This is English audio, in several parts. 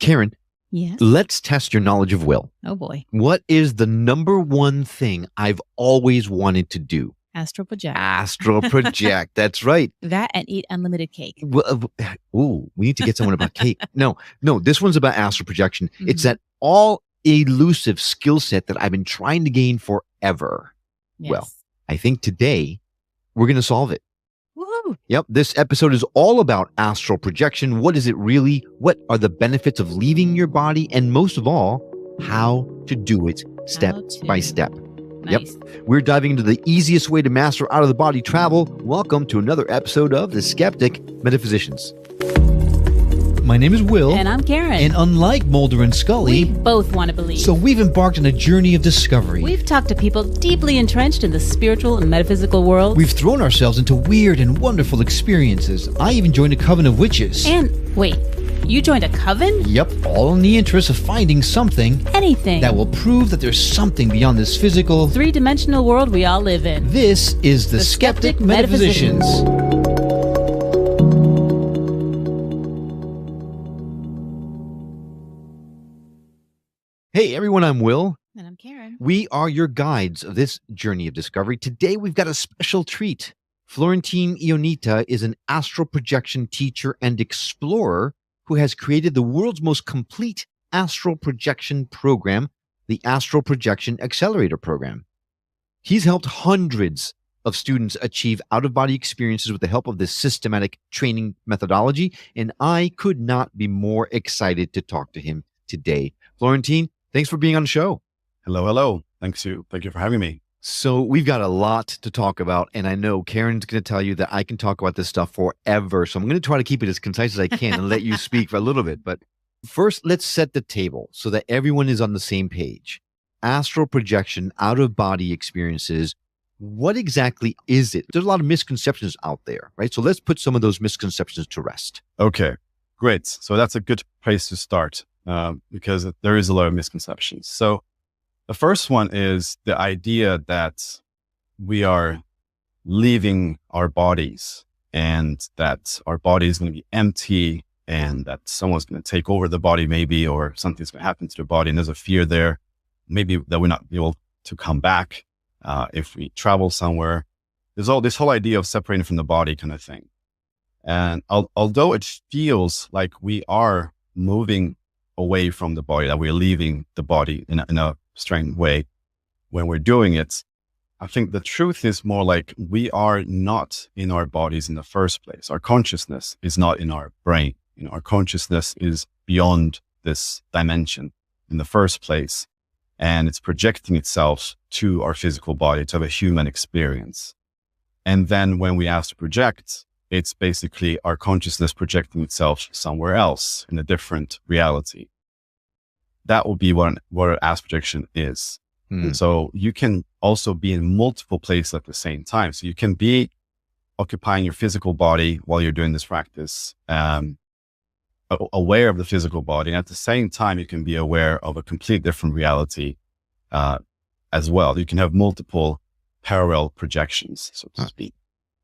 Karen, Yes. let's test your knowledge of will. Oh boy. What is the number one thing I've always wanted to do? Astral project. Astral project. That's right. That and eat unlimited cake. Well, we need to get someone about cake. No, this one's about astral projection. It's Mhm. that all elusive skill set that I've been trying to gain forever. Yes. Well, I think today we're going to solve it. Woohoo. Yep. This episode is all about astral projection. What is it really? What are the benefits of leaving your body? And most of all, how to do it step by step. Nice. Yep. We're diving into the easiest way to master out of the body travel. Welcome to another episode of The Skeptic Metaphysicians. My name is Will. And I'm Karen. And unlike Mulder and Scully, we both want to believe. so we've embarked on a journey of discovery. We've talked to people deeply entrenched in the spiritual and metaphysical world. We've thrown ourselves into weird and wonderful experiences. I even joined a coven of witches. And wait, you joined a coven? Yep, all in the interest of finding something Anything. that will prove that there's something beyond this physical, three-dimensional world we all live in. This is The Skeptic Metaphysicians. Hey everyone, I'm Will. And I'm Karen. We are your guides of this journey of discovery. Today we've got a special treat. Florentine Ionita is an astral projection teacher and explorer who has created the world's most complete astral projection program, the Astral Projection Accelerator Program. He's helped hundreds of students achieve out-of-body experiences with the help of this systematic training methodology, and I could not be more excited to talk to him today. Florentine, thanks for being on the show. Hello. Thank you for having me. So we've got a lot to talk about, and I know Karen's going to tell you that I can talk about this stuff forever. So I'm going to try to keep it as concise as I can and let you speak for a little bit. But first, let's set the table so that everyone is on the same page. Astral projection, out-of-body experiences. What exactly is it? There's a lot of misconceptions out there, right? So let's put some of those misconceptions to rest. Okay, great. So that's a good place to start because there is a lot of misconceptions. So the first one is the idea that we are leaving our bodies and that our body is going to be empty and that someone's going to take over the body maybe, or something's going to happen to the body. And there's a fear there, maybe that we're not able to come back if we travel somewhere. There's all this whole idea of separating from the body kind of thing. And although it feels like we are moving away from the body, that we're leaving the body in a strange way when we're doing it, I think the truth is more like we are not in our bodies in the first place. Our consciousness is not in our brain. Our consciousness is beyond this dimension in the first place. And it's projecting itself to our physical body to have a human experience. And then when we ask to project, it's basically our consciousness projecting itself somewhere else in a different reality. That will be what astral projection is. And so you can also be in multiple places at the same time. So you can be occupying your physical body while you're doing this practice, aware of the physical body. And at the same time, you can be aware of a complete different reality as well. You can have multiple parallel projections, so to speak.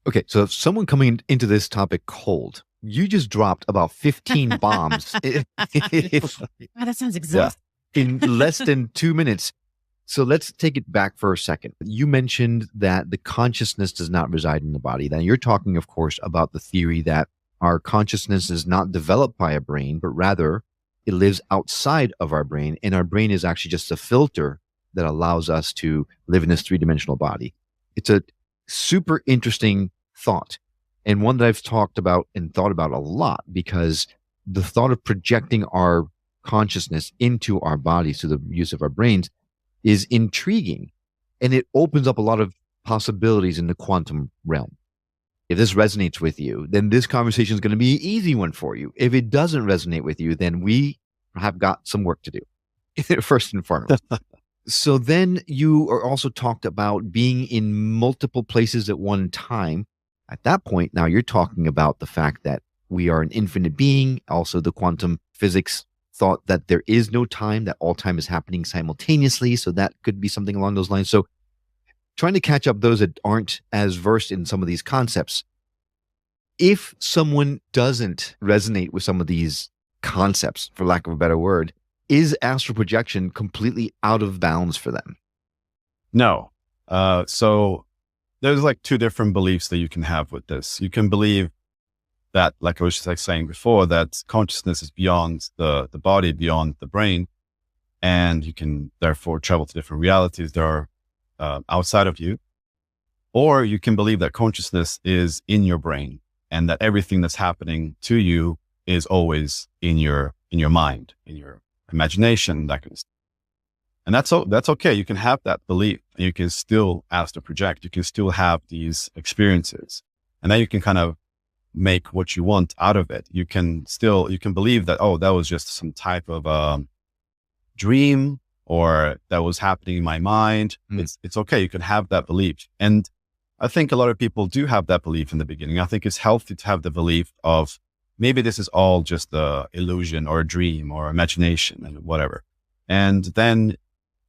Okay, so if someone coming into this topic cold, you just dropped about 15 bombs Wow, that sounds exhausting. in less than 2 minutes. So let's take it back for a second. You mentioned that the consciousness does not reside in the body. Now you're talking, of course, about the theory that our consciousness is not developed by a brain, but rather it lives outside of our brain. And our brain is actually just a filter that allows us to live in this three-dimensional body. It's a super interesting thought, and one that I've talked about and thought about a lot, because the thought of projecting our consciousness into our bodies through the use of our brains is intriguing, and it opens up a lot of possibilities in the quantum realm. If this resonates with you, then this conversation is going to be an easy one for you. If it doesn't resonate with you, then we have got some work to do, first and foremost. So then you are also talked about being in multiple places at one time. At that point, now you're talking about the fact that we are an infinite being. Also, the quantum physics thought that there is no time, that all time is happening simultaneously. So that could be something along those lines. So trying to catch up those that aren't as versed in some of these concepts. If someone doesn't resonate with some of these concepts, for lack of a better word, is astral projection completely out of bounds for them? No. So there's like two different beliefs that you can have with this. You can believe that, like I was just like saying before, that consciousness is beyond the body, beyond the brain, and you can therefore travel to different realities that are outside of you. Or you can believe that consciousness is in your brain and that everything that's happening to you is always in your mind, in your imagination, that kind of stuff. And that's okay. You can have that belief and you can still astral project. You can still have these experiences, and then you can kind of make what you want out of it. You can believe that, oh, that was just some type of dream, or that was happening in my mind. It's okay. You can have that belief. And I think a lot of people do have that belief in the beginning. I think it's healthy to have the belief of maybe this is all just a illusion or a dream or imagination and whatever. And then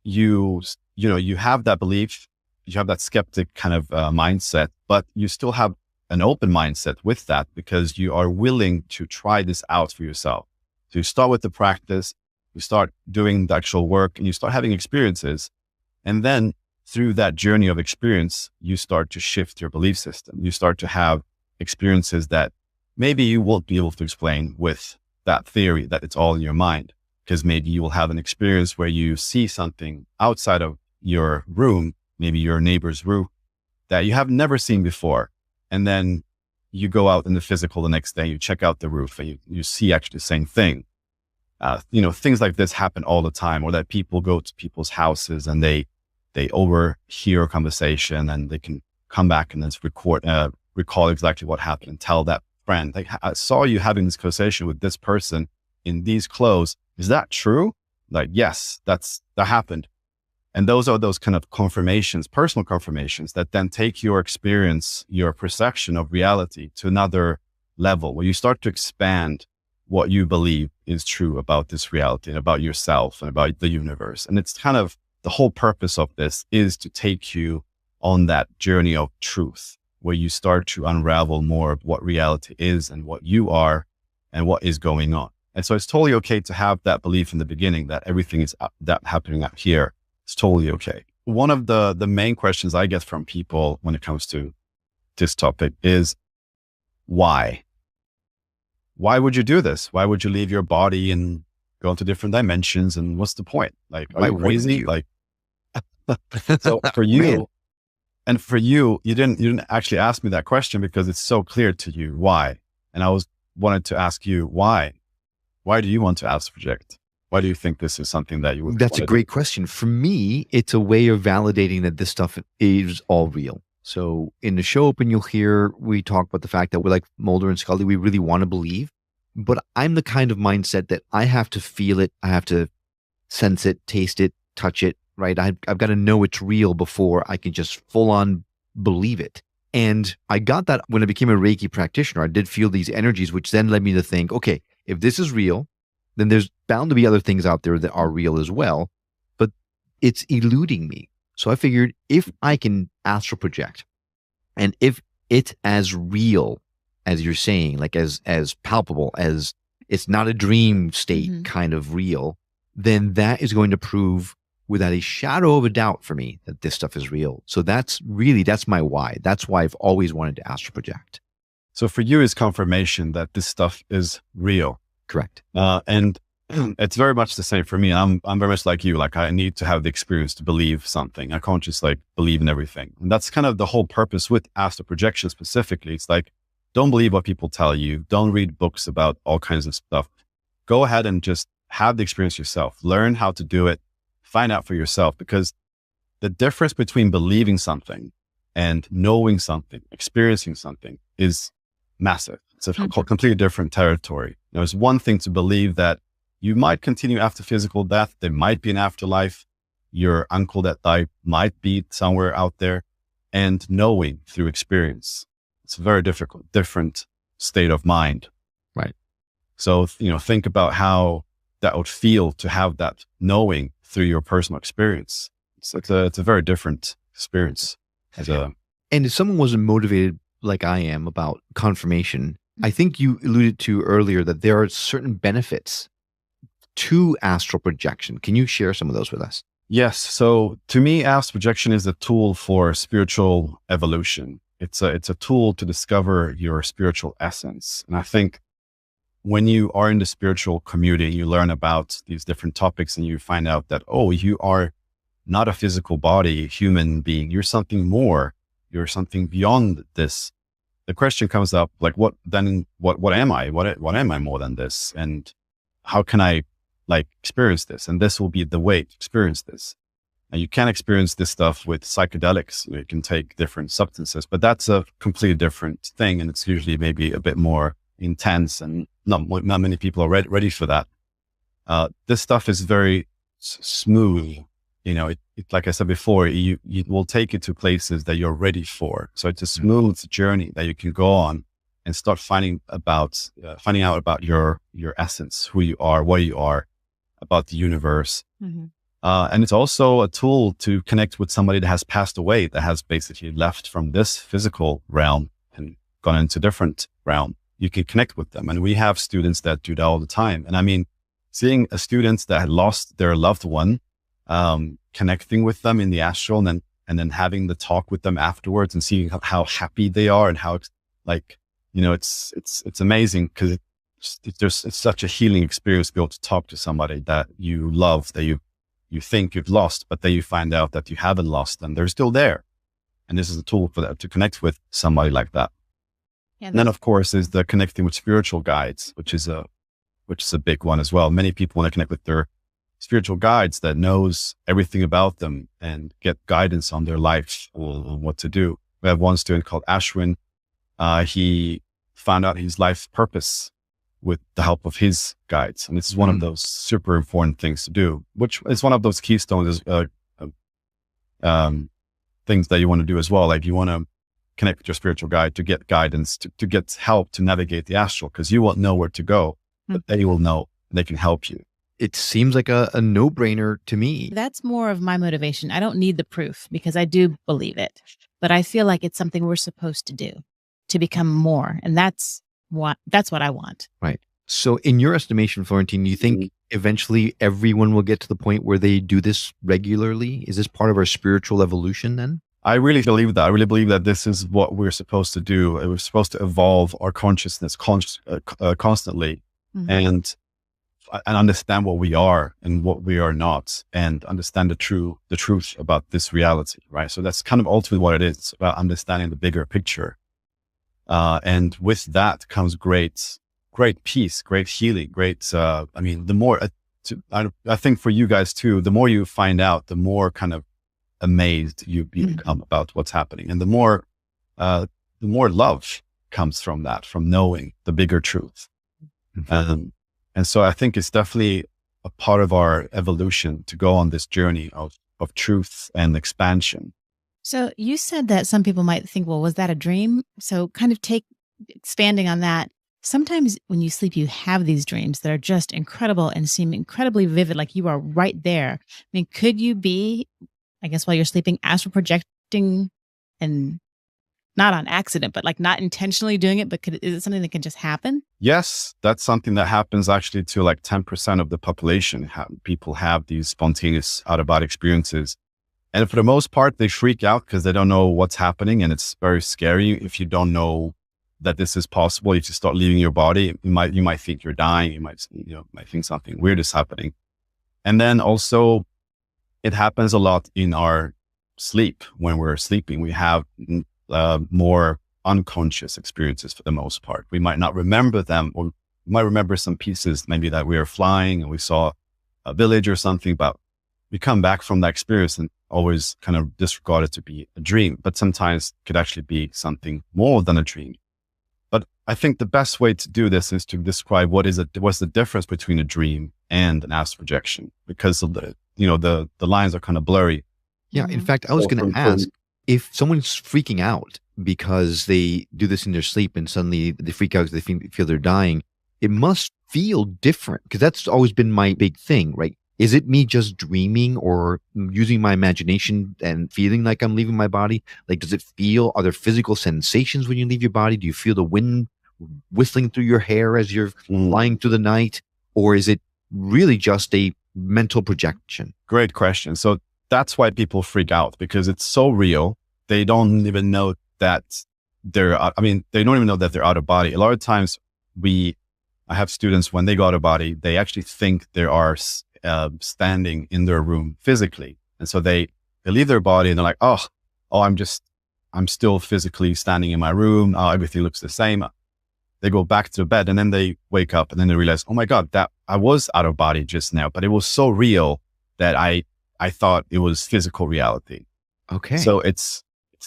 you have that belief, you have that skeptic kind of mindset, but you still have an open mindset with that because you are willing to try this out for yourself. So you start with the practice, you start doing the actual work, and you start having experiences. And then through that journey of experience, you start to shift your belief system. You start to have experiences that maybe you won't be able to explain with that theory that it's all in your mind, because maybe you will have an experience where you see something outside of your room, maybe your neighbor's roof, that you have never seen before. And then you go out in the physical the next day, you check out the roof and you see actually the same thing. Things like this happen all the time, or that people go to people's houses and they overhear a conversation and they can come back and then recall exactly what happened and tell that friend, like, I saw you having this conversation with this person in these clothes. Is that true? Like, yes, that happened. And those are those kind of confirmations, personal confirmations that then take your experience, your perception of reality to another level where you start to expand what you believe is true about this reality and about yourself and about the universe. And it's kind of the whole purpose of this is to take you on that journey of truth, where you start to unravel more of what reality is and what you are and what is going on. And so it's totally okay to have that belief in the beginning that everything is that happening up here. It's totally okay. One of the main questions I get from people when it comes to this topic is why? Why would you do this? Why would you leave your body and go into different dimensions? And what's the point? Like, are you crazy? Like, so for you, and for you, you didn't actually ask me that question because it's so clear to you why. And I wanted to ask you why. Why do you want to astral project? Why do you think this is something that you would? That's a great question. For me, it's a way of validating that this stuff is all real. So in the show open, you'll hear we talk about the fact that we're like Mulder and Scully. We really want to believe, but I'm the kind of mindset that I have to feel it. I have to sense it, taste it, touch it, right? I've got to know it's real before I can just full on believe it. And I got that when I became a Reiki practitioner. I did feel these energies, which then led me to think, okay, if this is real, then there's bound to be other things out there that are real as well, but it's eluding me. So I figured if I can astral project, and if it's as real as you're saying, like as palpable as it's not a dream state kind of real, then that is going to prove without a shadow of a doubt for me that this stuff is real. So that's my why. That's why I've always wanted to astral project. So for you, is confirmation that this stuff is real. Correct. And it's very much the same for me. I'm very much like you. Like, I need to have the experience to believe something. I can't just like believe in everything. And that's kind of the whole purpose with astral projection specifically. It's like, don't believe what people tell you. Don't read books about all kinds of stuff. Go ahead and just have the experience yourself. Learn how to do it. Find out for yourself, because the difference between believing something and knowing something, experiencing something is massive. It's a completely different territory. It's one thing to believe that you might continue after physical death. There might be an afterlife. Your uncle that died might be somewhere out there, and knowing through experience. It's a very different state of mind. Right. So, think about how that would feel to have that knowing through your personal experience. It's a very different experience. And if someone wasn't motivated like I am about confirmation, I think you alluded to earlier that there are certain benefits to astral projection. Can you share some of those with us? Yes. So to me, astral projection is a tool for spiritual evolution. It's a tool to discover your spiritual essence. And I think when you are in the spiritual community, you learn about these different topics and you find out that, oh, you are not a physical body, human being. You're something more. You're something beyond this. The question comes up, like, what am I? What am I more than this? And how can I experience this? And this will be the way to experience this. And you can experience this stuff with psychedelics. You can take different substances, but that's a completely different thing. And it's usually maybe a bit more intense, and not many people are ready for that. This stuff is very smooth. It like I said before, you will take you to places that you're ready for. So it's a smooth journey that you can go on and start finding out about your essence, who you are, what you are, about the universe. Mm-hmm. And it's also a tool to connect with somebody that has passed away, that has basically left from this physical realm and gone into a different realm. You can connect with them. And we have students that do that all the time. And I mean, seeing a student that had lost their loved one, connecting with them in the astral and then having the talk with them afterwards and seeing how happy they are and how it's amazing, because it's such a healing experience to be able to talk to somebody that you love, that you think you've lost, but then you find out that you haven't lost them. They're still there. And this is a tool for that, to connect with somebody like that. Yeah, and then of course is the connecting with spiritual guides, which is a big one as well. Many people want to connect with their spiritual guides that knows everything about them and get guidance on their life or what to do. We have one student called Ashwin. He found out his life purpose with the help of his guides. And this is one of those super important things to do, which is one of those keystones, things that you want to do as well. Like you want to connect with your spiritual guide to get guidance, to get help to navigate the astral, because you won't know where to go, but they will know, and they can help you. It seems like a no-brainer to me. That's more of my motivation. I don't need the proof because I do believe it, but I feel like it's something we're supposed to do to become more. And that's what I want. Right. So in your estimation, Florentine, do you think eventually everyone will get to the point where they do this regularly? Is this part of our spiritual evolution then? I really believe that. I really believe that this is what we're supposed to do. We're supposed to evolve our consciousness constantly and understand what we are and what we are not, and understand the truth about this reality, right? So that's kind of ultimately what it is. It's about understanding the bigger picture. And with that comes great peace, great healing, the more, I think for you guys too, the more you find out, the more kind of amazed you become about what's happening. And the more love comes from that, from knowing the bigger truth. And so I think it's definitely a part of our evolution to go on this journey of truth and expansion. So you said that some people might think, well, was that a dream? So kind of expanding on that. Sometimes when you sleep, you have these dreams that are just incredible and seem incredibly vivid, like you are right there. I mean, could you be, I guess, while you're sleeping, astral projecting, and not on accident, but like not intentionally doing it, but is it something that can just happen? Yes, that's something that happens actually to like 10% of the population. People have these spontaneous out-of-body experiences. And for the most part, they freak out because they don't know what's happening. And it's very scary if you don't know that this is possible. If you start leaving your body, you might think you're dying. You might think something weird is happening. And then also it happens a lot in our sleep. When we're sleeping, we have more unconscious experiences for the most part. We might not remember them, or we might remember some pieces, maybe that we were flying and we saw a village or something, but we come back from that experience and always kind of disregard it to be a dream, but sometimes it could actually be something more than a dream. But I think the best way to do this is to describe what's the difference between a dream and an astral projection, because of the lines are kind of blurry. Yeah. In fact, I was going to ask, if someone's freaking out because they do this in their sleep and suddenly they freak out because they feel they're dying, it must feel different, because that's always been my big thing, right? Is it me just dreaming or using my imagination and feeling like I'm leaving my body? Like, are there physical sensations when you leave your body? Do you feel the wind whistling through your hair as you're flying through the night? Or is it really just a mental projection? Great question. So that's why people freak out, because it's so real. They don't even know that they don't even know that they're out of body. A lot of times I have students, when they go out of body, they actually think they are standing in their room physically. And so they leave their body and they're like, oh, I'm still physically standing in my room. Oh, everything looks the same. They go back to the bed and then they wake up and then they realize, oh my God, that I was out of body just now, but it was so real that I thought it was physical reality. Okay. So it's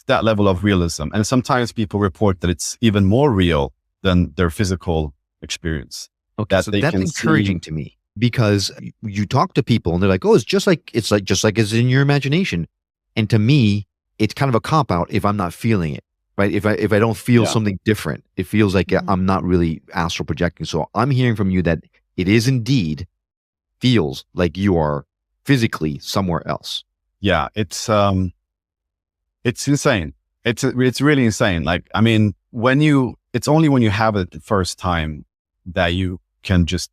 that level of realism. And sometimes people report that it's even more real than their physical experience. Okay. So that's encouraging to me, because you talk to people and they're like, oh, it's just like it's in your imagination. And to me, it's kind of a cop out if I'm not feeling it, right? If I don't feel something different, it feels like I'm not really astral projecting. So I'm hearing from you that it is indeed feels like you are physically somewhere else. Yeah, it's insane. It's really insane. Like, I mean, it's only when you have it the first time that you can just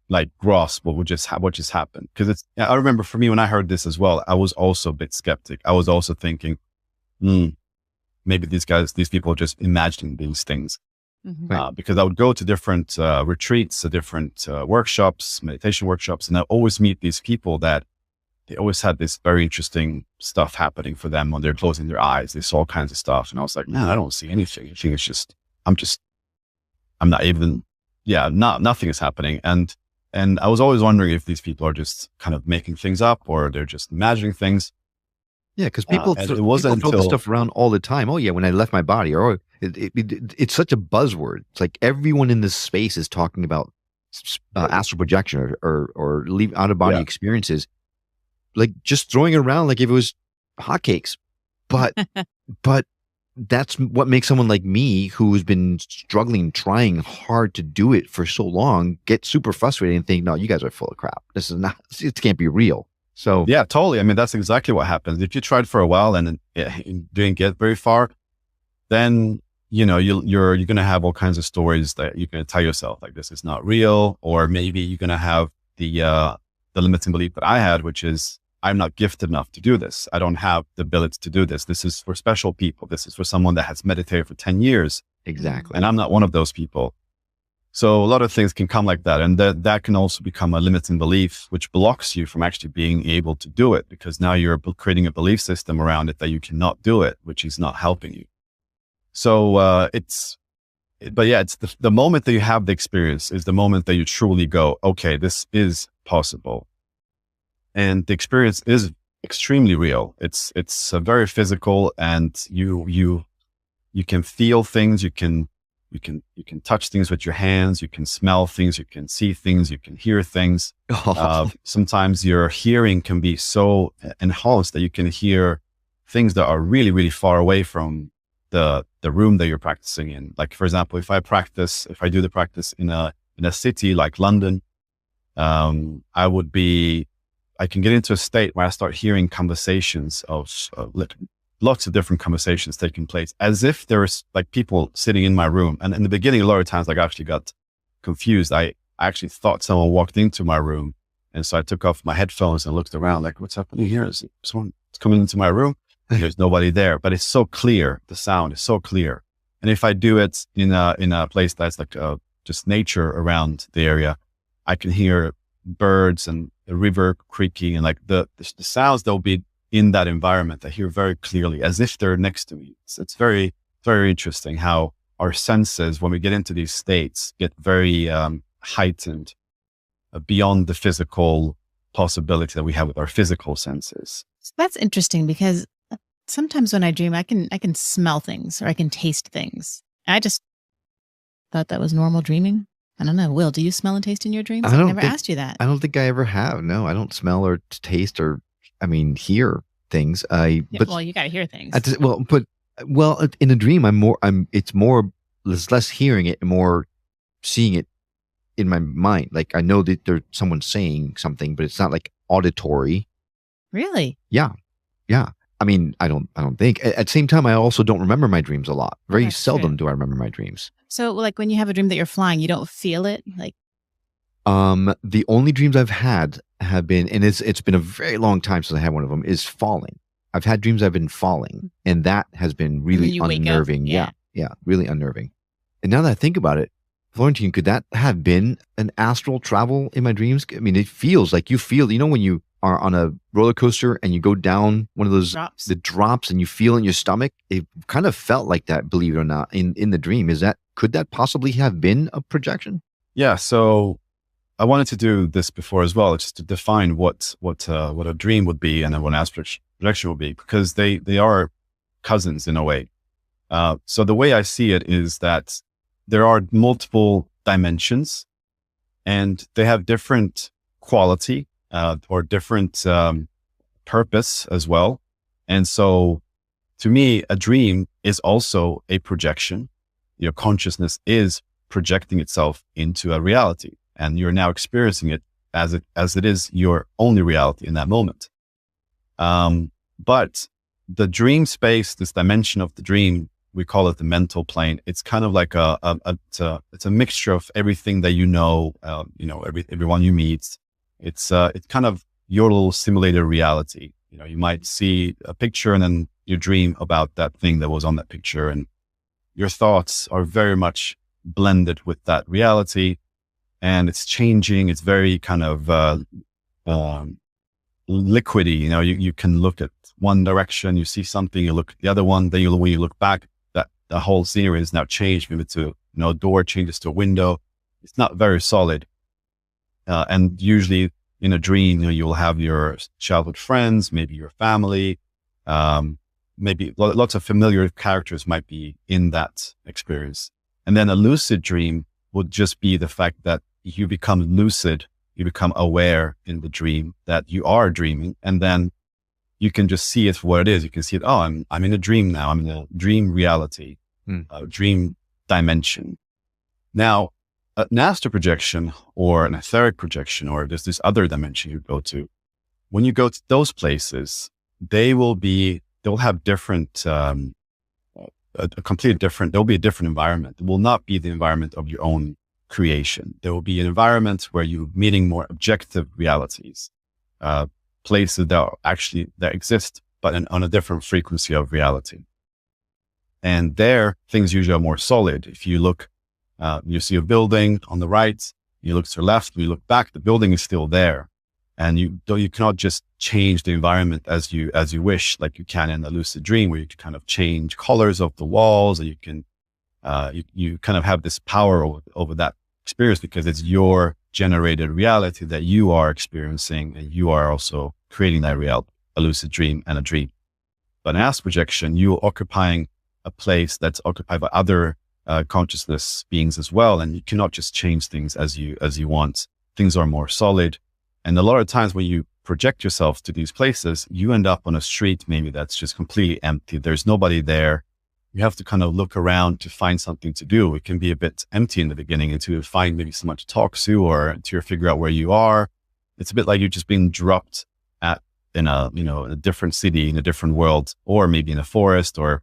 like grasp what just happened. Because I remember for me, when I heard this as well, I was also a bit skeptic. I was also thinking, maybe these people are just imagining these things. Mm-hmm. Because I would go to different retreats, different workshops, meditation workshops, and I always meet these people that they always had this very interesting stuff happening for them when they're closing their eyes. They saw all kinds of stuff. And I was like, man, I don't see anything. I think it's just, I'm not even, nothing is happening. And I was always wondering if these people are just kind of making things up or they're just imagining things. Yeah, because people throw this stuff around all the time. Oh yeah, when I left my body, or it's such a buzzword. It's like everyone in this space is talking about astral projection or leave out of body experiences, like just throwing it around like if it was hotcakes. But that's what makes someone like me, who's been trying hard to do it for so long, get super frustrated and think, no, you guys are full of crap. It can't be real. So yeah, totally. I mean, that's exactly what happens. If you tried for a while and didn't get very far, then you're going to have all kinds of stories that you're going to tell yourself, like, this is not real. Or maybe you're going to have the limiting belief that I had, which is, I'm not gifted enough to do this. I don't have the ability to do this. This is for special people. This is for someone that has meditated for 10 years. Exactly. And I'm not one of those people. So a lot of things can come like that. And that can also become a limiting belief, which blocks you from actually being able to do it, because now you're creating a belief system around it that you cannot do it, which is not helping you. So it's the moment that you have the experience is the moment that you truly go, okay, this is possible. And the experience is extremely real. It's very physical, and you can feel things. You can touch things with your hands. You can smell things. You can see things. You can hear things. Sometimes your hearing can be so enhanced that you can hear things that are really, really far away from the room that you're practicing in. Like, for example, if I do the practice in a city like London, I can get into a state where I start hearing conversations of lots of different conversations taking place, as if there's like people sitting in my room. And in the beginning, a lot of times, like, I actually got confused. I actually thought someone walked into my room. And so I took off my headphones and looked around, like, what's happening here? Is someone coming into my room? And there's nobody there, but it's so clear. The sound is so clear. And if I do it in a place that's like just nature around the area, I can hear birds and the river creaking, and like the sounds that will be in that environment, I hear very clearly, as if they're next to me. It's very, very interesting how our senses, when we get into these states, get very heightened beyond the physical possibility that we have with our physical senses. So that's interesting, because sometimes when I dream, I can smell things or I can taste things. I just thought that was normal dreaming. I don't know. Will, do you smell and taste in your dreams? I've never asked you that. I don't think I ever have. No, I don't smell or taste or, hear things. Well, you got to hear things. In a dream, it's less hearing it and more seeing it in my mind. Like, I know that there's someone saying something, but it's not like auditory. Really? Yeah. I mean, I don't think. At the same time, I also don't remember my dreams a lot. Very that's seldom true. do I remember my dreams. So, like when you have a dream that you're flying, you don't feel it. Like, The only dreams I've had have been, and it's been a very long time since I had one of them, is falling. I've had dreams I've been falling, and that has been and then really you wake up. unnerving. Yeah. Yeah, really unnerving. And now that I think about it, Florentine, could that have been an astral travel in my dreams? I mean, it feels like you feel, when you are on a roller coaster and you go down one of those Drops. the drops and you feel in your stomach. It kind of felt like that, believe it or not, in the dream. Could that possibly have been a projection? Yeah. So I wanted to do this before as well, just to define what a dream would be and then what an astral projection would be, because they are cousins in a way. So the way I see it is that there are multiple dimensions, and they have different quality or different purpose as well. And so, to me, a dream is also a projection. Your consciousness is projecting itself into a reality, and you're now experiencing it as it is your only reality in that moment. But the dream space, this dimension of the dream, we call it the mental plane. It's kind of like it's a mixture of everything that everyone you meet. It's kind of your little simulated reality. You might see a picture and then you dream about that thing that was on that picture, and your thoughts are very much blended with that reality, and it's changing. It's very kind of liquidy. You can look at one direction, you see something, you look at the other one, then when you look back, that the whole scenery is now changed. Maybe to a door changes to a window. It's not very solid. And usually in a dream, you'll have your childhood friends, maybe your family, maybe lots of familiar characters might be in that experience. And then a lucid dream would just be the fact that you become lucid, you become aware in the dream that you are dreaming, and then you can just see it for what it is. You can see it. Oh, I'm in a dream now. I'm in a dream reality, a dream dimension. Now, an astral projection or an etheric projection, or there's this other dimension you go to. When you go to those places, they'll have different, completely different. There'll be a different environment. It will not be the environment of your own creation. There will be an environment where you're meeting more objective realities, places that exist, but on a different frequency of reality. And there, things usually are more solid. If you look, you see a building on the right, you look to the left, you look back, the building is still there. And you cannot just change the environment as you wish, like you can in a lucid dream, where you can kind of change colors of the walls, or you can, you kind of have this power over that experience, because it's your generated reality that you are experiencing, and you are also creating that reality, a lucid dream and a dream. But an astral projection, you're occupying a place that's occupied by other consciousness beings as well, and you cannot just change things as you want. Things are more solid. And a lot of times when you project yourself to these places, you end up on a street maybe that's just completely empty. There's nobody there. You have to kind of look around to find something to do. It can be a bit empty in the beginning until you find maybe someone to talk to, or until you figure out where you are. It's a bit like you're just being dropped in a different city, in a different world, or maybe in a forest, or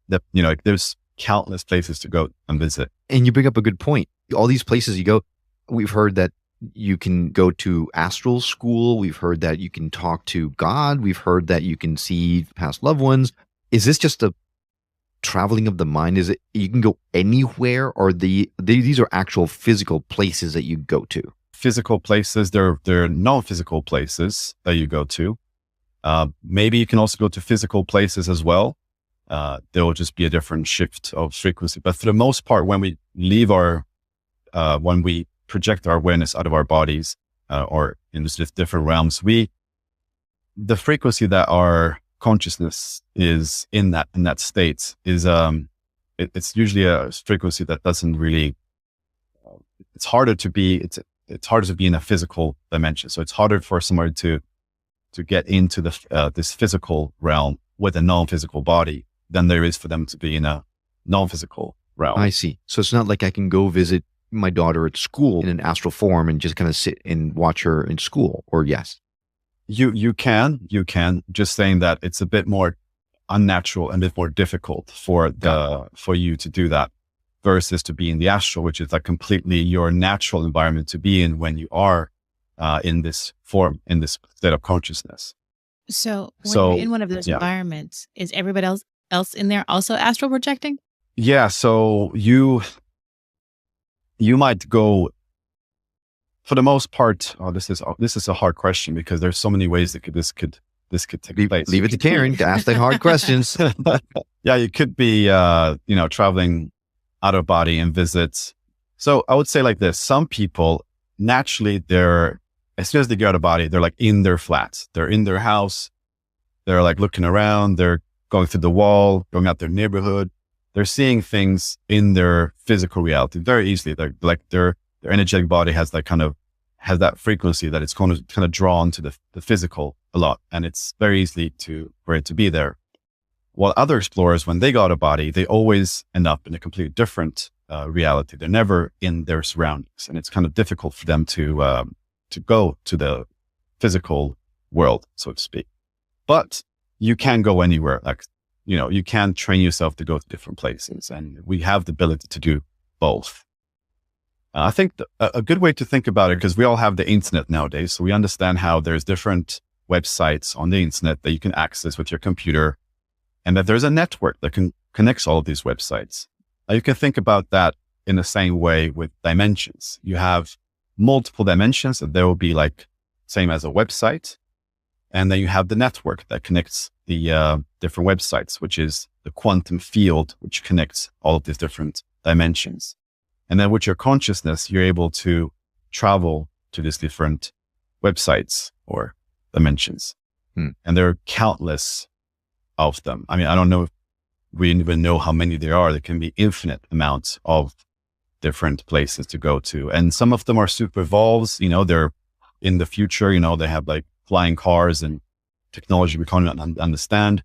there's countless places to go and visit. And you bring up a good point. All these places you go, we've heard that you can go to astral school. We've heard that you can talk to God. We've heard that you can see past loved ones. Is this just a traveling of the mind? Is it you can go anywhere, or these are actual physical places that you go to? Physical places, they're non-physical places that you go to. Maybe you can also go to physical places as well. There will just be a different shift of frequency. But for the most part, when we leave when we project our awareness out of our bodies, or in these different realms, the frequency that our consciousness is in that state is, it's usually a frequency that doesn't really, it's harder to be in a physical dimension. So it's harder for somebody to get into this physical realm with a non-physical body than there is for them to be in a non-physical realm. I see. So it's not like I can go visit my daughter at school in an astral form and just kind of sit and watch her in school, or yes? You can just saying that it's a bit more unnatural and a bit more difficult for you to do that versus to be in the astral, which is like completely your natural environment to be in when you are in this form, in this state of consciousness. So when you're in one of those environments, is everybody else in there also astral projecting? Yeah. So you might go, for the most part. Oh, this is a hard question because there's so many ways that this could take place. Leave it to Karen to ask the hard questions. Yeah, you could be, traveling out of body and visits. So I would say like this: some people naturally, as soon as they get out of body, they're like in their flats, they're in their house, they're like looking around, they're going through the wall, going out their neighborhood. They're seeing things in their physical reality very easily. They're like their energetic body has that frequency that it's kind of drawn to the physical a lot, and it's very easy for it to be there. While other explorers, when they go out of body, they always end up in a completely different reality. They're never in their surroundings, and it's kind of difficult for them to go to the physical world, so to speak. But you can go anywhere. Like, you can train yourself to go to different places, and we have the ability to do both. I think a good way to think about it, because we all have the internet nowadays, so we understand how there's different websites on the internet that you can access with your computer, and that there's a network that connects all of these websites. Now you can think about that in the same way with dimensions. You have multiple dimensions that there will be like same as a website. And then you have the network that connects the different websites, which is the quantum field, which connects all of these different dimensions. And then with your consciousness, you're able to travel to these different websites or dimensions. And there are countless of them. I mean, I don't know if we even know how many there are. There can be infinite amounts of different places to go to. And some of them are super evolved, they're in the future, they have like flying cars and technology we can't understand.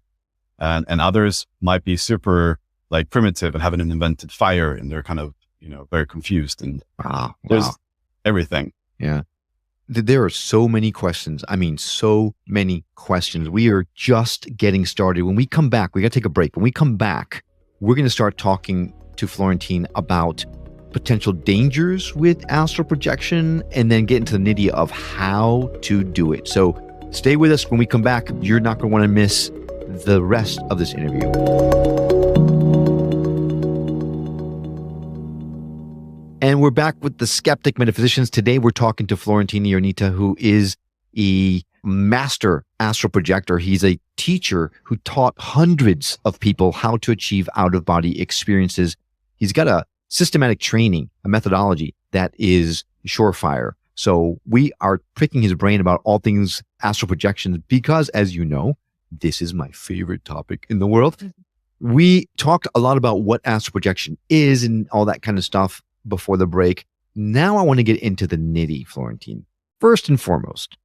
And others might be super like primitive and haven't invented fire, and they're kind of, very confused, and there's everything. Yeah. There are so many questions. I mean, so many questions. We are just getting started. When we come back, we got to take a break. When we come back, we're going to start talking to Florentine about potential dangers with astral projection, and then get into the nitty of how to do it. So stay with us. When we come back, you're not going to want to miss the rest of this interview. And we're back with the Skeptic Metaphysicians. Today, we're talking to Florentine Ionita, who is a master astral projector. He's a teacher who taught hundreds of people how to achieve out-of-body experiences. He's got a systematic training, a methodology that is surefire. So we are picking his brain about all things astral projections because, as you know, this is my favorite topic in the world. We talked a lot about what astral projection is and all that kind of stuff before the break. Now I want to get into the nitty, Florentine. First and foremost,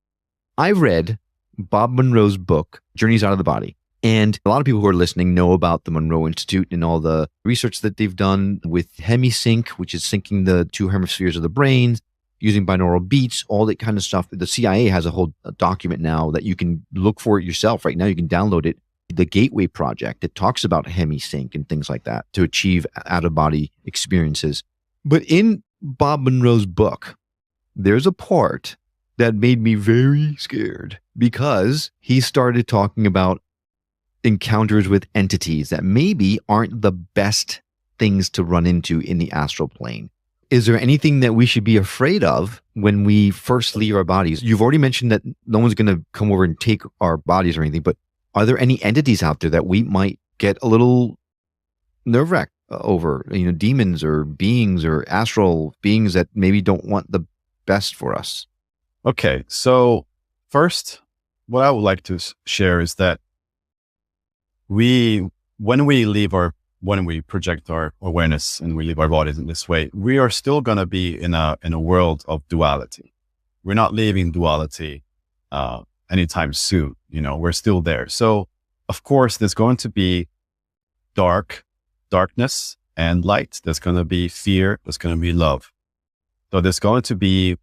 I read Bob Monroe's book, Journeys Out of the Body. And a lot of people who are listening know about the Monroe Institute and all the research that they've done with hemisync, which is syncing the two hemispheres of the brain, using binaural beats, all that kind of stuff. The CIA has a whole document now that you can look for it yourself. Right now, you can download it. The Gateway Project, it talks about hemisync and things like that to achieve out-of-body experiences. But in Bob Monroe's book, there's a part that made me very scared because he started talking about encounters with entities that maybe aren't the best things to run into in the astral plane. Is there anything that we should be afraid of when we first leave our bodies? You've already mentioned that no one's going to come over and take our bodies or anything, but are there any entities out there that we might get a little nerve-wracked over, demons or beings or astral beings that maybe don't want the best for us? Okay. So first, what I would like to share is that when we project our awareness and we leave our bodies in this way, we are still going to be in a world of duality. We're not leaving duality anytime soon. We're still there. So of course, there's going to be darkness and light. There's going to be fear. There's going to be love. So there's going to be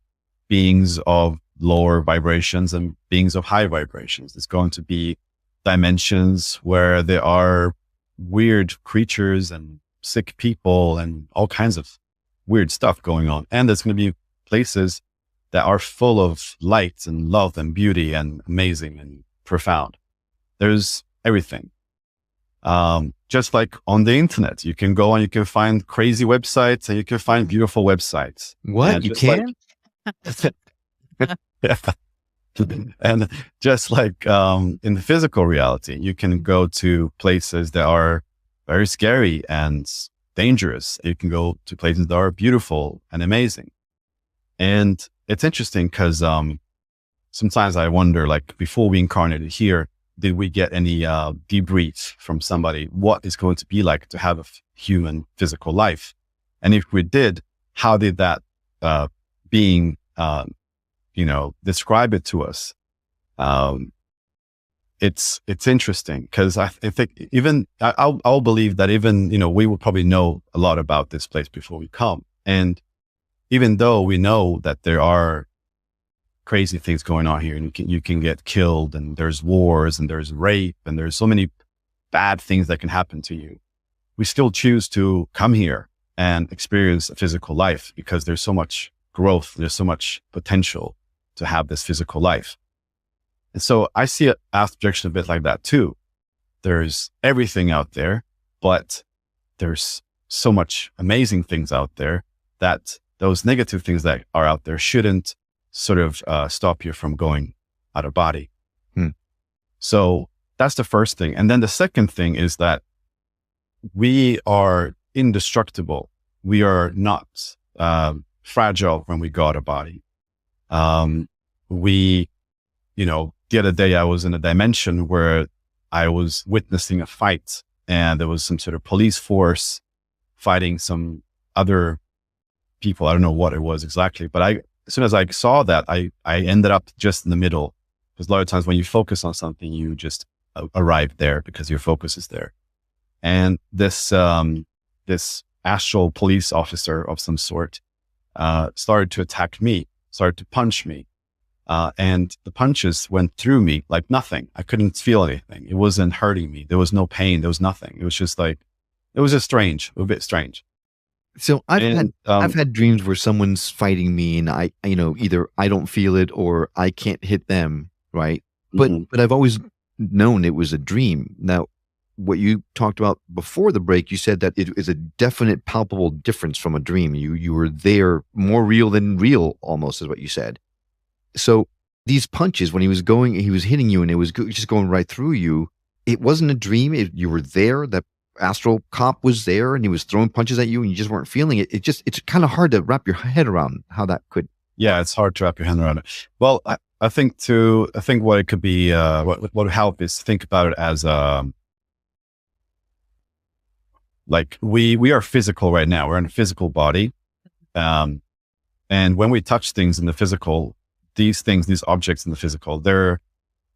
beings of lower vibrations and beings of high vibrations. It's going to be dimensions where there are weird creatures and sick people and all kinds of weird stuff going on. And there's going to be places that are full of light and love and beauty and amazing and profound. There's everything. Just like on the internet, you can go and you can find crazy websites and you can find beautiful websites. What? And You can? Yeah. And just like in the physical reality, you can go to places that are very scary and dangerous. You can go to places that are beautiful and amazing. And it's interesting because sometimes I wonder, like, before we incarnated here, did we get any debrief from somebody what it's going to be like to have a human physical life? And if we did, how did that being, describe it to us? It's interesting because I think even I'll believe that even, we will probably know a lot about this place before we come. And even though we know that there are crazy things going on here and you can get killed and there's wars and there's rape and there's so many bad things that can happen to you, we still choose to come here and experience a physical life because there's so much growth, there's so much potential to have this physical life. And so I see astral projection a bit like that too. There's everything out there, but there's so much amazing things out there that those negative things that are out there shouldn't sort of stop you from going out of body. So that's the first thing. And then the second thing is that we are indestructible. We are not fragile when we go out of body. The other day I was in a dimension where I was witnessing a fight and there was some sort of police force fighting some other people. I don't know what it was exactly, but as soon as I saw that, I ended up just in the middle, because a lot of times when you focus on something, you just arrive there because your focus is there. And this astral police officer of some sort started to attack me, started to punch me. And the punches went through me like nothing. I couldn't feel anything. It wasn't hurting me. There was no pain. There was nothing. It was just like, it was just strange, a bit strange. So I've had dreams where someone's fighting me and I either I don't feel it or I can't hit them. Right. But I've always known it was a dream. Now, what you talked about before the break, you said that it is a definite palpable difference from a dream. You were there, more real than real, almost, is what you said. So these punches, when he was hitting you and it was just going right through you, it wasn't a dream. You were there. That astral cop was there and he was throwing punches at you and you just weren't feeling it. It's kind of hard to wrap your head around how that could. Yeah, it's hard to wrap your hand around it. Well, I think what it could be, what would help is think about it as like we are physical right now. We're in a physical body. And when we touch things in the physical, these objects in the physical, they're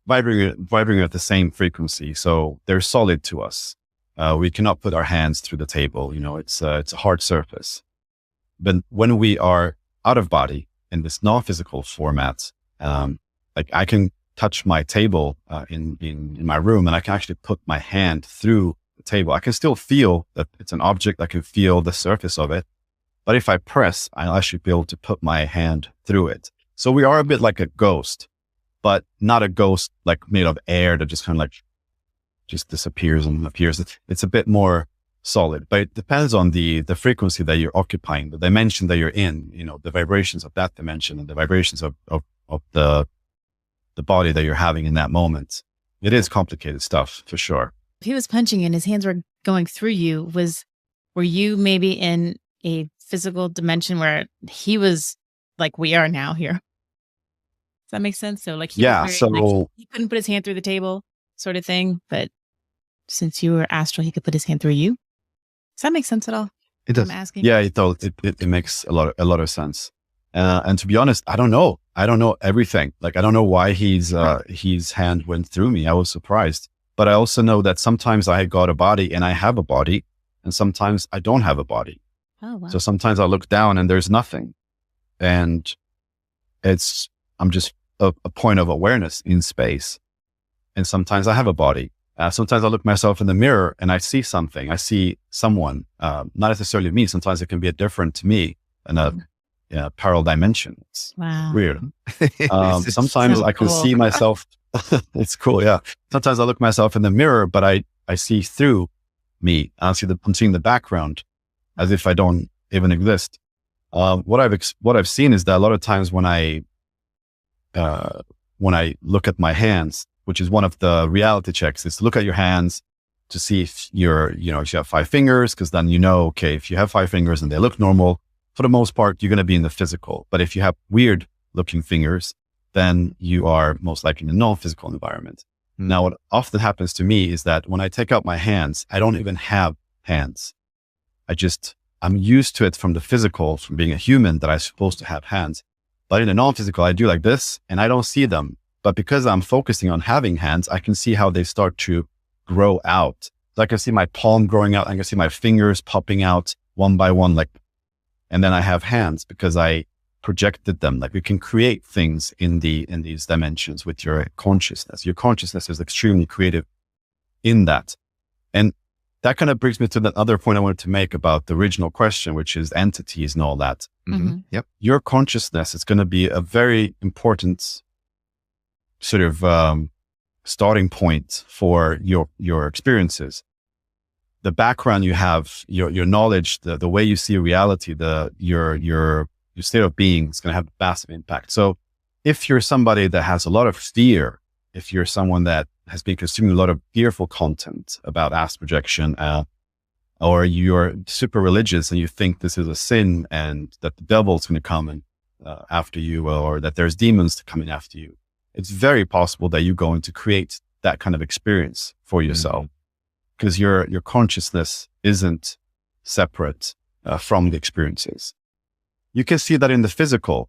vibrating at the same frequency. So they're solid to us. We cannot put our hands through the table. It's a hard surface. But when we are out of body in this non-physical format, like I can touch my table in my room and I can actually put my hand through the table. I can still feel that it's an object. I can feel the surface of it. But if I press, I'll actually be able to put my hand through it. So we are a bit like a ghost, but not a ghost like made of air that just kind of like just disappears and appears. It's a bit more solid, but it depends on the frequency that you're occupying, the dimension that you're in, the vibrations of that dimension and the vibrations of the body that you're having in that moment. It is complicated stuff for sure. If he was punching and his hands were going through you, were you maybe in a physical dimension where he was like we are now here? Does that make sense? So like he couldn't put his hand through the table sort of thing, but since you were astral, he could put his hand through you. Does that make sense at all? It does. I'm asking. Yeah, it makes a lot of sense. And to be honest, I don't know everything. Like, I don't know why his hand went through me. I was surprised, but I also know that sometimes I got a body and I have a body and sometimes I don't have a body. Oh, wow. So sometimes I look down and there's nothing. And I'm just a point of awareness in space. And sometimes I have a body. Sometimes I look myself in the mirror and I see something. I see someone, not necessarily me. Sometimes it can be a different me in a parallel dimension. It's weird. Sometimes so I can cool. see myself. It's cool. Yeah. Sometimes I look myself in the mirror, but I see through me. I'm seeing the background as if I don't even exist. What I've seen is that a lot of times when I look at my hands, which is one of the reality checks, is to look at your hands to see if if you have 5 fingers, because then okay, if you have 5 fingers and they look normal, for the most part, you're going to be in the physical. But if you have weird looking fingers, then you are most likely in a non-physical environment. Now, what often happens to me is that when I take out my hands, I don't even have hands. I'm used to it from the physical, from being a human, that I'm supposed to have hands. But in the non-physical, I do like this and I don't see them. But because I'm focusing on having hands, I can see how they start to grow out. So I can see my palm growing out. I can see my fingers popping out one by one, and then I have hands because I projected them. Like, you can create things in these dimensions with your consciousness. Your consciousness is extremely creative in that. And that kind of brings me to the other point I wanted to make about the original question, which is entities and all that. Mm-hmm. Yep. Your consciousness is going to be a very important sort of starting point for your experiences. The background you have, your knowledge, the way you see reality, your state of being is going to have a massive impact. So if you're somebody that has a lot of fear, if you're someone that has been consuming a lot of fearful content about astral projection, or you're super religious and you think this is a sin and that the devil's going to come and after you, or that there's demons coming after you, it's very possible that you're going to create that kind of experience for yourself, because your consciousness isn't separate from the experiences. You can see that in the physical.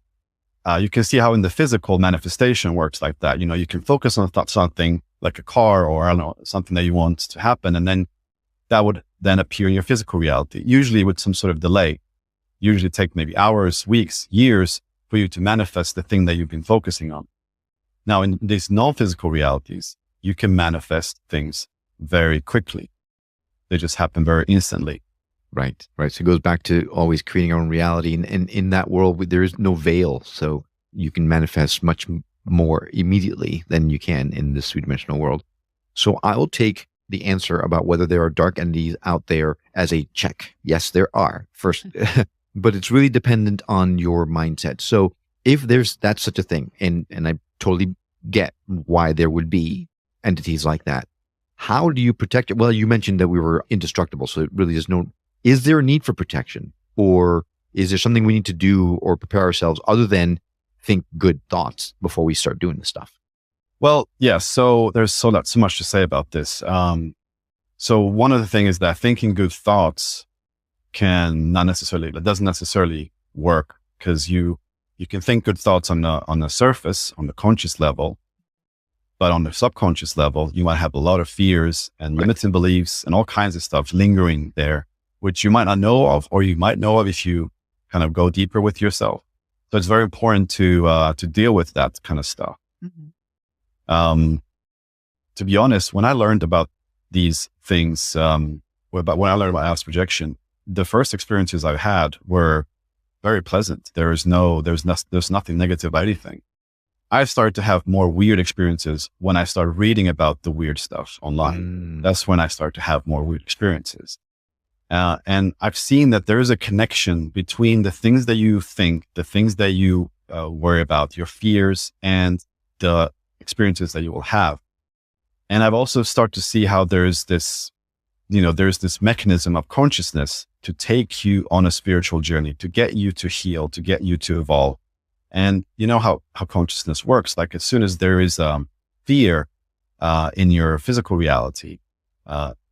You can see how in the physical manifestation works like that. You can focus on something like a car, or I don't know, something that you want to happen, and then that would then appear in your physical reality, usually with some sort of delay. Usually take maybe hours, weeks, years for you to manifest the thing that you've been focusing on. Now, in these non-physical realities, you can manifest things very quickly. They just happen very instantly. Right. So it goes back to always creating our own reality. And in that world, there is no veil. So you can manifest much more immediately than you can in this three-dimensional world. So I will take the answer about whether there are dark entities out there as a check. Yes, there are, first, but it's really dependent on your mindset. So if that's such a thing, and I totally get why there would be entities like that, how do you protect it? Well, you mentioned that we were indestructible, so it really is is there a need for protection, or is there something we need to do or prepare ourselves other than think good thoughts before we start doing this stuff? Well, yeah. So there's not so much to say about this. So one of the things is that thinking good thoughts doesn't necessarily work, because you can think good thoughts on the surface, on the conscious level, but on the subconscious level, you might have a lot of fears and limiting beliefs and all kinds of stuff lingering there, which you might not know of, or you might know of if you kind of go deeper with yourself. So it's very important to deal with that kind of stuff. Mm-hmm. To be honest, when I learned about these things, when I learned about astral projection, the first experiences I had were very pleasant. There's nothing negative about anything. I started to have more weird experiences when I started reading about the weird stuff online. That's when I started to have more weird experiences. And I've seen that there is a connection between the things that you think, the things that you worry about, your fears, and the experiences that you will have. And I've also started to see how there's this mechanism of consciousness to take you on a spiritual journey, to get you to heal, to get you to evolve. And you know how consciousness works. Like, as soon as there is fear in your physical reality,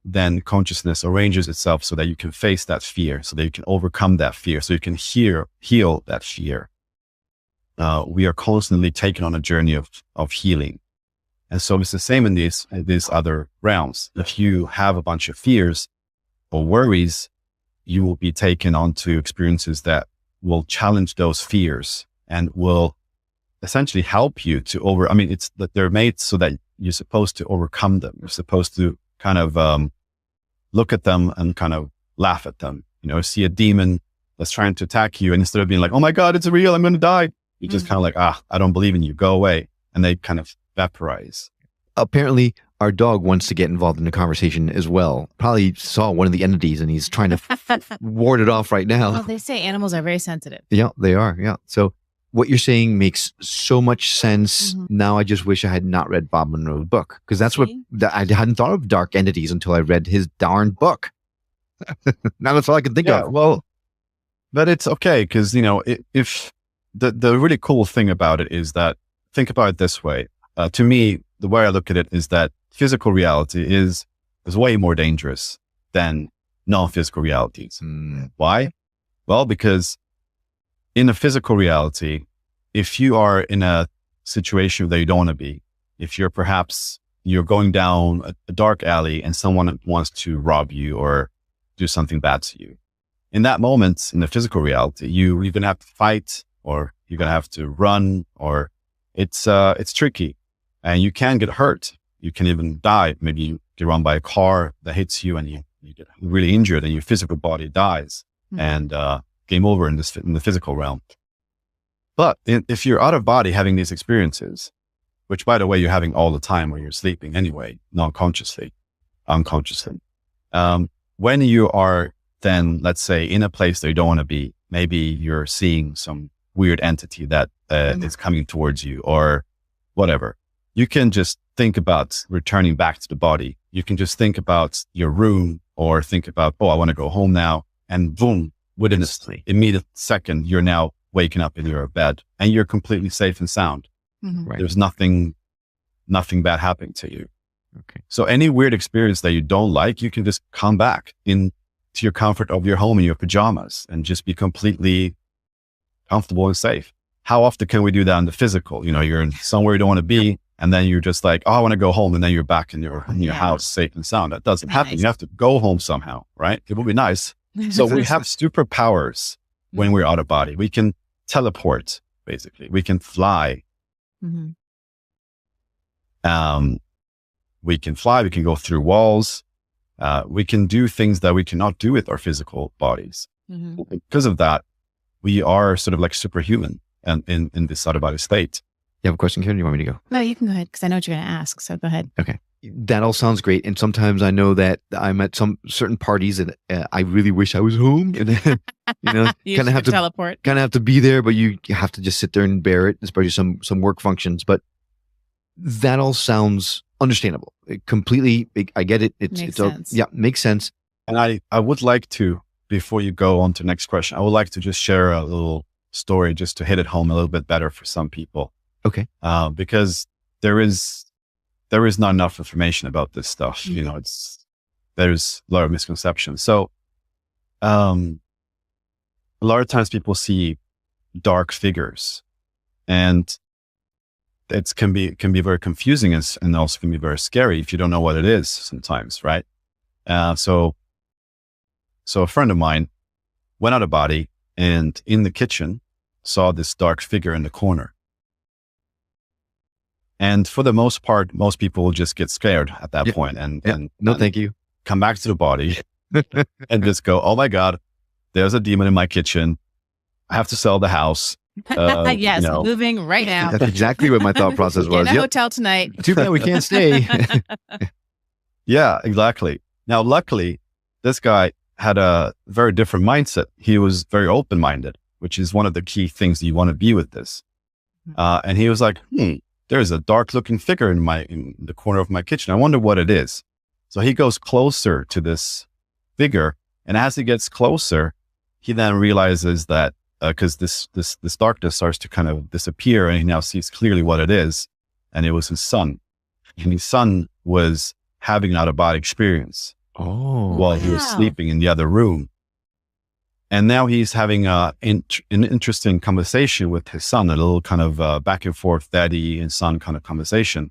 then consciousness arranges itself so that you can face that fear, so that you can overcome that fear, so you can heal that fear. We are constantly taken on a journey of healing. And so it's the same in these other realms. If you have a bunch of fears or worries, you will be taken onto experiences that will challenge those fears and will essentially help you to it's that they're made so that you're supposed to overcome them. You're supposed to kind of look at them and kind of laugh at them. See a demon that's trying to attack you, and instead of being like, oh my God, it's real, I'm going to die, you just kind of like, I don't believe in you, go away. And they kind of vaporize. Apparently, our dog wants to get involved in the conversation as well. Probably saw one of the entities and he's trying to ward it off right now. Well, they say animals are very sensitive. Yeah, they are. Yeah. So what you're saying makes so much sense. Now I just wish I had not read Bob Monroe's book, because that's I hadn't thought of dark entities until I read his darn book. Now that's all I can think of. Well, but it's okay, because, if the really cool thing about it is that, think about it this way. To me, the way I look at it is that physical reality is way more dangerous than non-physical realities. Why? Well, because in a physical reality, if you are in a situation that you don't want to be, if you're going down a dark alley and someone wants to rob you or do something bad to you, in that moment, in the physical reality, you're going to have to fight, or you're going to have to run, or it's tricky, and you can get hurt. You can even die. Maybe you get run by a car that hits you and you get really injured and your physical body dies, and game over in the physical realm. But if you're out of body having these experiences, which by the way, you're having all the time when you're sleeping anyway, unconsciously, when you are then, let's say, in a place that you don't want to be, maybe you're seeing some weird entity that is coming towards you or whatever, you can just think about returning back to the body. You can just think about your room, or think about, I want to go home now. And boom, within an immediate second, you're now waking up in your bed and you're completely safe and sound. Right. There's nothing bad happening to you. Okay. So any weird experience that you don't like, you can just come back into your comfort of your home in your pajamas and just be completely comfortable and safe. How often can we do that in the physical? You're in somewhere you don't want to be, and then you're just like, I want to go home. And then you're back in your house, safe and sound. That doesn't happen. Nice. You have to go home somehow, right? It would be nice. So we have superpowers when we're out of body. We can teleport, basically. We can fly. We can fly. We can go through walls. We can do things that we cannot do with our physical bodies. Because of that, we are sort of like superhuman and in this out of body state. You have a question, Karen? Do you want me to go? No, you can go ahead, because I know what you're going to ask. So go ahead. Okay. That all sounds great. And sometimes I know that I'm at some certain parties and I really wish I was home. And you kind of have to teleport. Kind of have to be there, but you have to just sit there and bear it, especially some work functions. But that all sounds understandable. I get it. Makes sense. Yeah, makes sense. And I would like to, before you go on to the next question, I would like to just share a little story just to hit it home a little bit better for some people. Okay. Because there is not enough information about this stuff. There's a lot of misconceptions. So, a lot of times people see dark figures, and it can be very confusing and also can be very scary if you don't know what it is sometimes, right? So a friend of mine went out of body and in the kitchen saw this dark figure in the corner. And for the most part, most people will just get scared at that point and thank you. Come back to the body and just go, oh my God, there's a demon in my kitchen. I have to sell the house. Yes, moving right now. That's exactly what my thought process was. In a hotel tonight. Too bad we can't stay. Yeah, exactly. Now, luckily, this guy had a very different mindset. He was very open-minded, which is one of the key things you want to be with this. And he was like, there's a dark looking figure in the corner of my kitchen. I wonder what it is. So he goes closer to this figure. And as he gets closer, he then realizes that because this darkness starts to kind of disappear, and he now sees clearly what it is. And it was his son. And his son was having an out-of-body experience while he was sleeping in the other room. And now he's having an interesting conversation with his son, a little kind of back and forth daddy and son kind of conversation.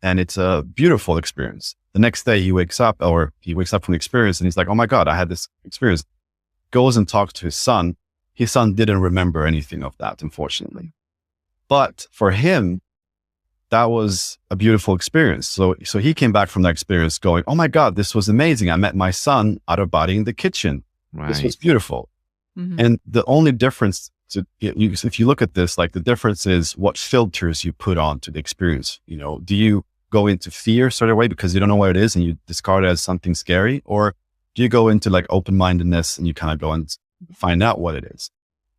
And it's a beautiful experience. The next day he wakes up from the experience and he's like, oh my God, I had this experience. Goes and talks to his son. His son didn't remember anything of that, unfortunately. But for him, that was a beautiful experience. So he came back from that experience going, oh my God, this was amazing. I met my son out of body in the kitchen. Right. This was beautiful. Mhm. And the only difference if you look at this, like the difference is what filters you put on to the experience. Do you go into fear straight away because you don't know what it is and you discard it as something scary? Or do you go into like open-mindedness and you kind of go and find out what it is?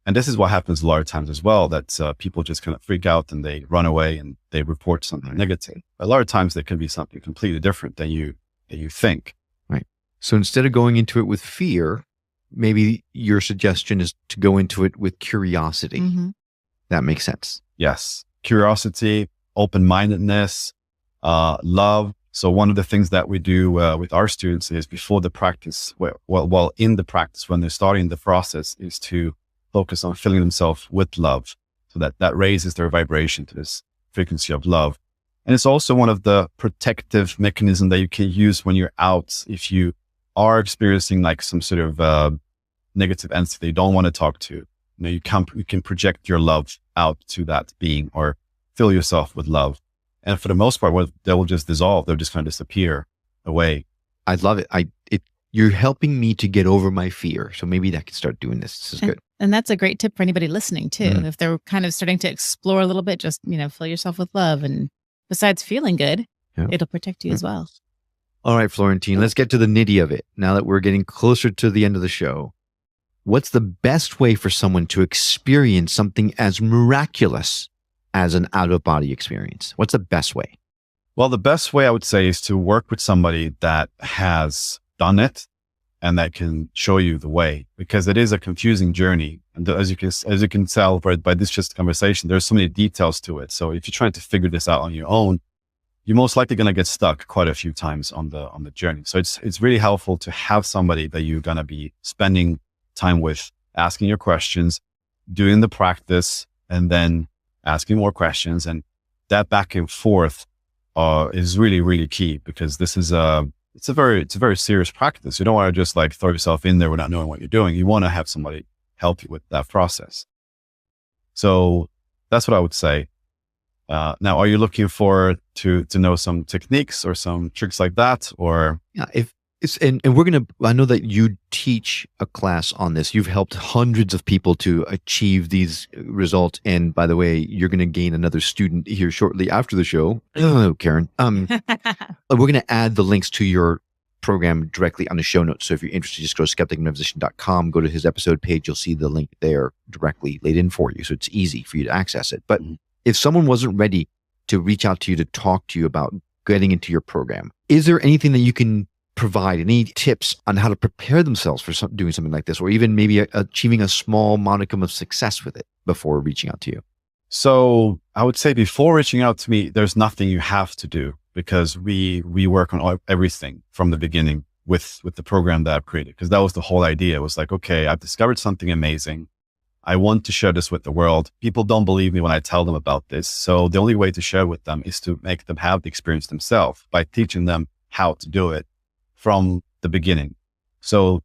And this is what happens a lot of times as well, that people just kind of freak out and they run away and they report something negative. A lot of times there can be something completely different than you think. Right. So instead of going into it with fear, maybe your suggestion is to go into it with curiosity. Mm-hmm. That makes sense. Yes. Curiosity, open-mindedness, love. So one of the things that we do with our students is before the practice, well, in the practice, when they're starting the process, is to focus on filling themselves with love. So that raises their vibration to this frequency of love. And it's also one of the protective mechanisms that you can use when you're out. If you are experiencing like some sort of negative entity that you don't want to talk to, you can project your love out to that being or fill yourself with love. And for the most part, they will just dissolve. They'll just kind of disappear away. I love it. You're helping me to get over my fear. So maybe I can start doing this. This is good. And that's a great tip for anybody listening too. Mm. If they're kind of starting to explore a little bit, just, fill yourself with love. And besides feeling good, it'll protect you as well. All right, Florentine, let's get to the nitty of it. Now that we're getting closer to the end of the show, what's the best way for someone to experience something as miraculous as an out-of-body experience? What's the best way? Well, the best way I would say is to work with somebody that has done it and that can show you the way, because it is a confusing journey. And as you can tell by this just conversation, there's so many details to it. So if you're trying to figure this out on your own, you're most likely going to get stuck quite a few times on the journey. So it's really helpful to have somebody that you're going to be spending time with, asking your questions, doing the practice, and then asking more questions. And that back and forth is really, really key, because this is it's a very serious practice. You don't want to just like throw yourself in there without knowing what you're doing. You want to have somebody help you with that process. So that's what I would say. Now, are you looking for to know some techniques or some tricks like that? Or and I know that you teach a class on this. You've helped hundreds of people to achieve these results. And by the way, you're going to gain another student here shortly after the show. Oh, Karen. We're going to add the links to your program directly on the show notes. So if you're interested, just go to skepticmetaphysician.com, go to his episode page. You'll see the link there directly laid in for you. So it's easy for you to access it. But if someone wasn't ready to reach out to you to talk to you about getting into your program, is there anything that you can provide, any tips on how to prepare themselves for doing something like this, or even maybe achieving a small modicum of success with it before reaching out to you? So I would say before reaching out to me, there's nothing you have to do, because we work on everything from the beginning with the program that I've created. Because that was the whole idea. It was like, okay, I've discovered something amazing. I want to share this with the world. People don't believe me when I tell them about this. So the only way to share with them is to make them have the experience themselves by teaching them how to do it from the beginning. So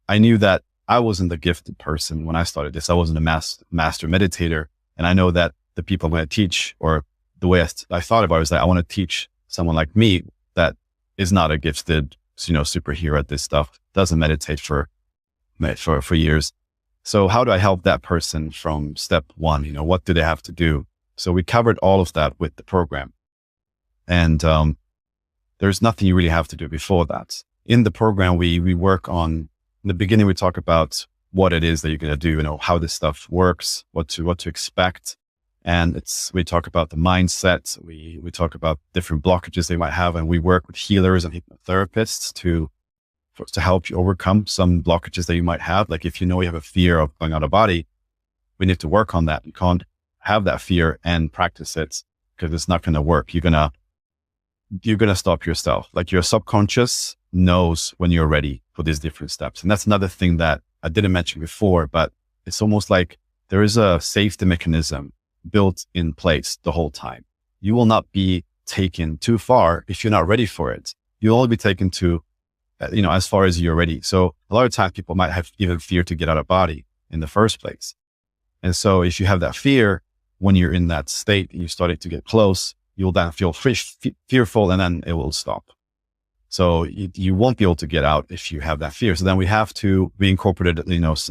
I knew that I wasn't the gifted person when I started this. I wasn't a master meditator. And I know that the people I'm going to teach, or the way I thought about it, was that I want to teach someone like me that is not a gifted, superhero at this stuff, doesn't meditate for years. So how do I help that person from step one? What do they have to do? So we covered all of that with the program. And there's nothing you really have to do before that. In the program, we work on, in the beginning, we talk about what it is that you're going to do, how this stuff works, what to expect. And we talk about the mindset. We talk about different blockages they might have. And we work with healers and hypnotherapists to help you overcome some blockages that you might have. Like if you have a fear of going out of body, we need to work on that. You can't have that fear and practice it, because it's not going to work. You're going to stop yourself. Like your subconscious knows when you're ready for these different steps. And that's another thing that I didn't mention before, but it's almost like there is a safety mechanism built in place the whole time. You will not be taken too far if you're not ready for it. You'll only be taken to as far as you're ready. So a lot of times people might have even fear to get out of body in the first place. And so if you have that fear, when you're in that state and you started to get close, you'll then feel fearful, and then it will stop. So you won't be able to get out if you have that fear. So then we incorporated,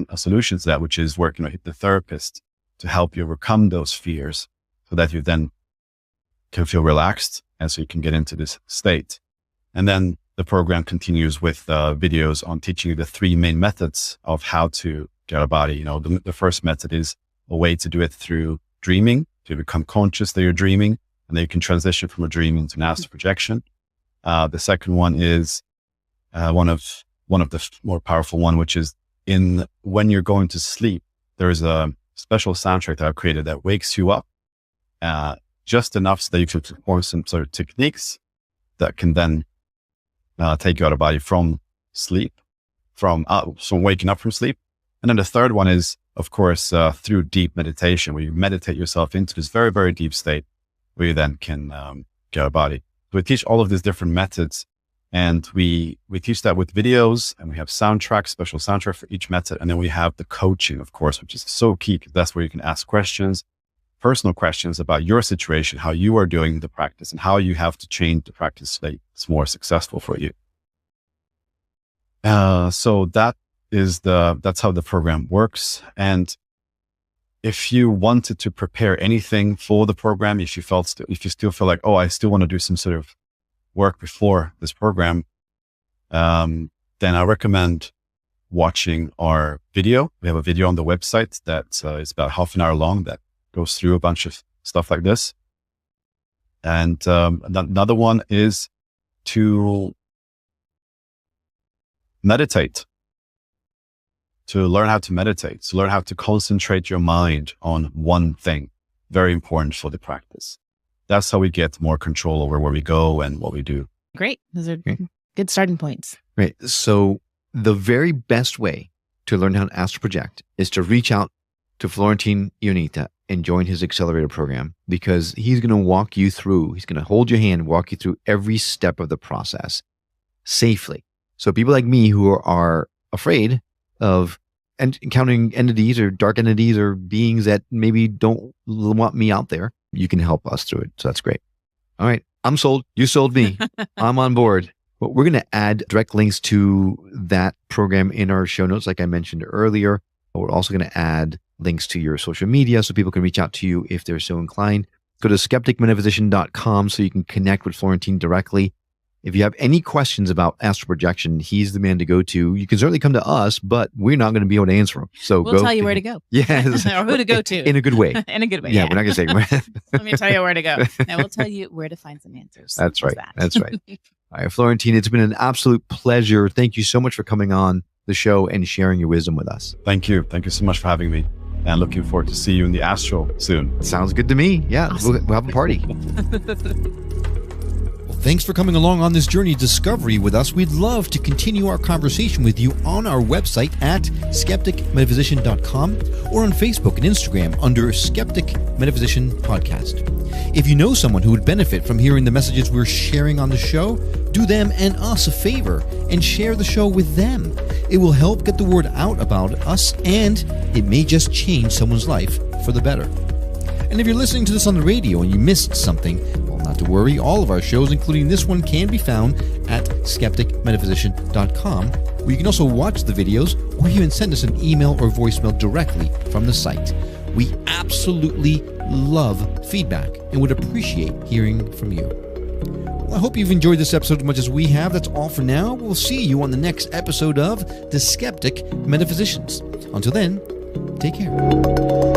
a solution to that, which is working with the therapist to help you overcome those fears so that you then can feel relaxed. And so you can get into this state. And then the program continues with videos on teaching you the 3 main methods of how to get out of body. The first method is a way to do it through dreaming, to become conscious that you're dreaming, and then you can transition from a dream into an astral projection. The second one is one of the more powerful one, which is when you're going to sleep, there is a special soundtrack that I've created that wakes you up just enough so that you can perform some sort of techniques that can then take you out of body from sleep, from waking up from sleep. And then the third one is, of course, through deep meditation, where you meditate yourself into this very, very deep state where you then can get out of body. So we teach all of these different methods, and we teach that with videos, and we have soundtracks, special soundtrack for each method. And then we have the coaching, of course, which is so key, because that's where you can ask questions, personal questions about your situation, how you are doing the practice, and how you have to change the practice so that it's more successful for you. So that's how the program works. And if you wanted to prepare anything for the program, if you still feel like, oh, I still want to do some sort of work before this program, then I recommend watching our video. We have a video on the website that is about half an hour long that goes through a bunch of stuff like this. And another one is to meditate. To learn how to meditate, to learn how to concentrate your mind on one thing. Very important for the practice. That's how we get more control over where we go and what we do. Great. Those are good starting points. Right. So the very best way to learn how to astral project is to reach out to Florentin Ionita and join his accelerator program, because he's going to walk you through, he's going to hold your hand, walk you through every step of the process safely. So people like me who are afraid of encountering entities or dark entities or beings that maybe don't want me out there, you can help us through it. So that's great. All right. I'm sold. You sold me. I'm on board. But we're going to add direct links to that program in our show notes, like I mentioned earlier. We're also going to add links to your social media so people can reach out to you if they're so inclined. Go to skepticmetaphysician.com so you can connect with Florentin directly. If you have any questions about astral projection, he's the man to go to. You can certainly come to us, but we're not going to be able to answer them. So we'll tell you where to go. Yes. Or who to go to. In a good way. In a good way. Yeah, we're not going to say. Let me tell you where to go. And we'll tell you where to find some answers. That's right. That's right. All right, Florentin, it's been an absolute pleasure. Thank you so much for coming on the show and sharing your wisdom with us. Thank you. Thank you so much for having me. And looking forward to see you in the astral soon. Sounds good to me. Yeah, awesome. We'll have a party. Thanks for coming along on this journey of discovery with us. We'd love to continue our conversation with you on our website at skepticmetaphysician.com or on Facebook and Instagram under Skeptic Metaphysician Podcast. If you know someone who would benefit from hearing the messages we're sharing on the show, do them and us a favor and share the show with them. It will help get the word out about us, and it may just change someone's life for the better. And if you're listening to this on the radio and you missed something, well, not to worry. All of our shows, including this one, can be found at skepticmetaphysician.com, where you can also watch the videos or even send us an email or voicemail directly from the site. We absolutely love feedback and would appreciate hearing from you. Well, I hope you've enjoyed this episode as much as we have. That's all for now. We'll see you on the next episode of The Skeptic Metaphysicians. Until then, take care.